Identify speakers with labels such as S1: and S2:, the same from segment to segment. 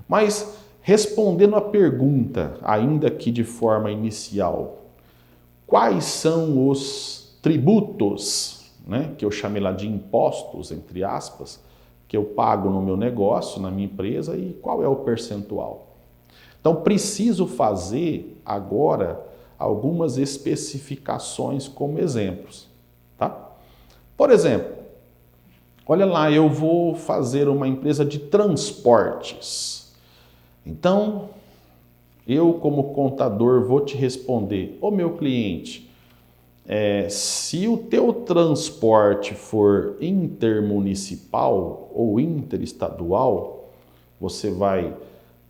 S1: Mas, respondendo a pergunta, ainda que de forma inicial, quais são os tributos, né, que eu chamei lá de impostos, entre aspas, que eu pago no meu negócio, na minha empresa, e qual é o percentual? Então, preciso fazer agora algumas especificações como exemplos, tá? Por exemplo, olha lá, eu vou fazer uma empresa de transportes. Então, eu como contador vou te responder, ô meu cliente, se o teu transporte for intermunicipal ou interestadual, você vai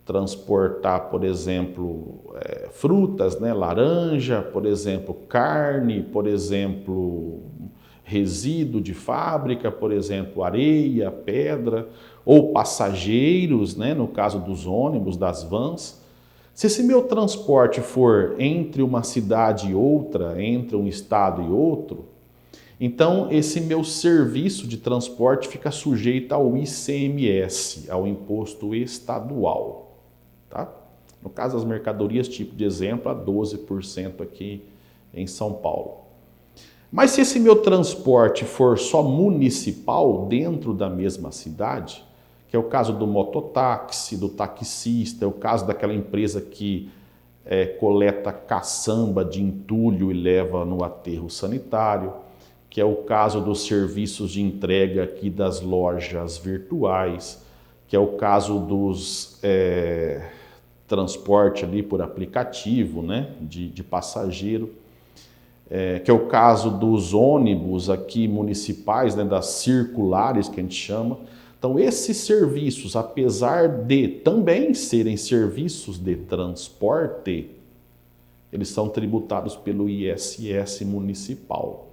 S1: transportar, por exemplo, frutas, né? Laranja, por exemplo, carne, por exemplo, resíduo de fábrica, por exemplo, areia, pedra, ou passageiros, né? No caso dos ônibus, das vans. Se esse meu transporte for entre uma cidade e outra, entre um estado e outro, então esse meu serviço de transporte fica sujeito ao ICMS, ao imposto estadual. Tá? No caso das mercadorias, tipo de exemplo, a 12% aqui em São Paulo. Mas se esse meu transporte for só municipal dentro da mesma cidade, que é o caso do mototáxi, do taxista, é o caso daquela empresa que coleta caçamba de entulho e leva no aterro sanitário, que é o caso dos serviços de entrega aqui das lojas virtuais, que é o caso dos transporte ali por aplicativo, né, de passageiro, que é o caso dos ônibus aqui municipais, né, das circulares que a gente chama. Então esses serviços, apesar de também serem serviços de transporte, eles são tributados pelo ISS municipal.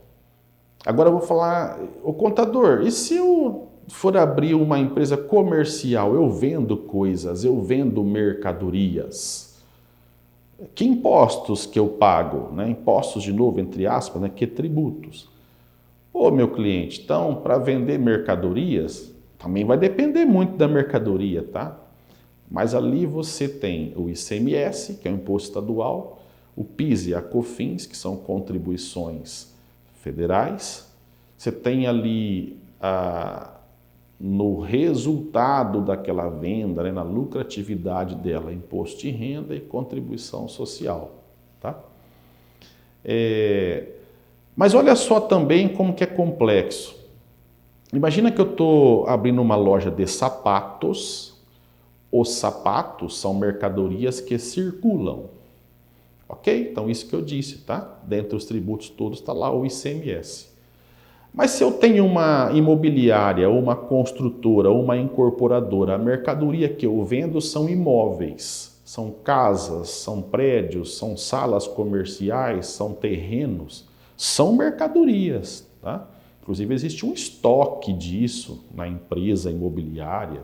S1: Agora eu vou falar, o contador, e se eu for abrir uma empresa comercial, eu vendo coisas, eu vendo mercadorias, que impostos que eu pago? Né? Impostos, de novo, entre aspas, né? Que tributos? Ô, meu cliente, então, para vender mercadorias, também vai depender muito da mercadoria, tá? Mas ali você tem o ICMS, que é o imposto estadual, o PIS e a COFINS, que são contribuições federais. Você tem ali no resultado daquela venda, né, na lucratividade dela, imposto de renda e contribuição social. Tá? Mas olha só também como que é complexo. Imagina que eu estou abrindo uma loja de sapatos. Os sapatos são mercadorias que circulam. Ok? Então isso que eu disse, tá? Dentre os tributos todos está lá o ICMS. Mas se eu tenho uma imobiliária, ou uma construtora, ou uma incorporadora, a mercadoria que eu vendo são imóveis, são casas, são prédios, são salas comerciais, são terrenos, são mercadorias, tá? Inclusive existe um estoque disso na empresa imobiliária.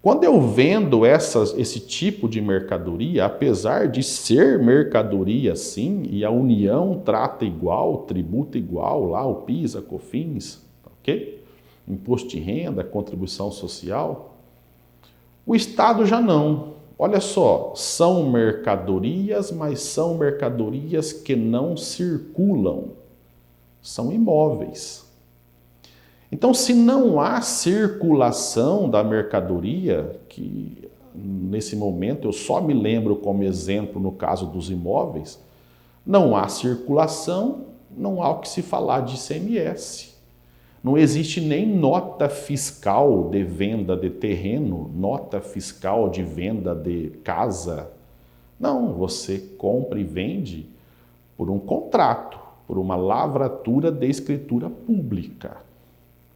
S1: Quando eu vendo esse tipo de mercadoria, apesar de ser mercadoria sim, e a União trata igual, tributa igual, lá o PIS, a COFINS, ok? Imposto de renda, contribuição social, o Estado já não. Olha só, são mercadorias, mas são mercadorias que não circulam, são imóveis. Então, se não há circulação da mercadoria, que nesse momento eu só me lembro como exemplo no caso dos imóveis, não há circulação, não há o que se falar de ICMS. Não existe nem nota fiscal de venda de terreno, nota fiscal de venda de casa. Não, você compra e vende por um contrato, por uma lavratura de escritura pública.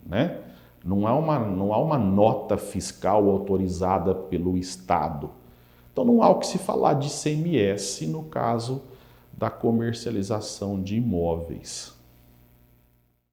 S1: Né? Não há uma nota fiscal autorizada pelo Estado. Então não há o que se falar de ICMS no caso da comercialização de imóveis.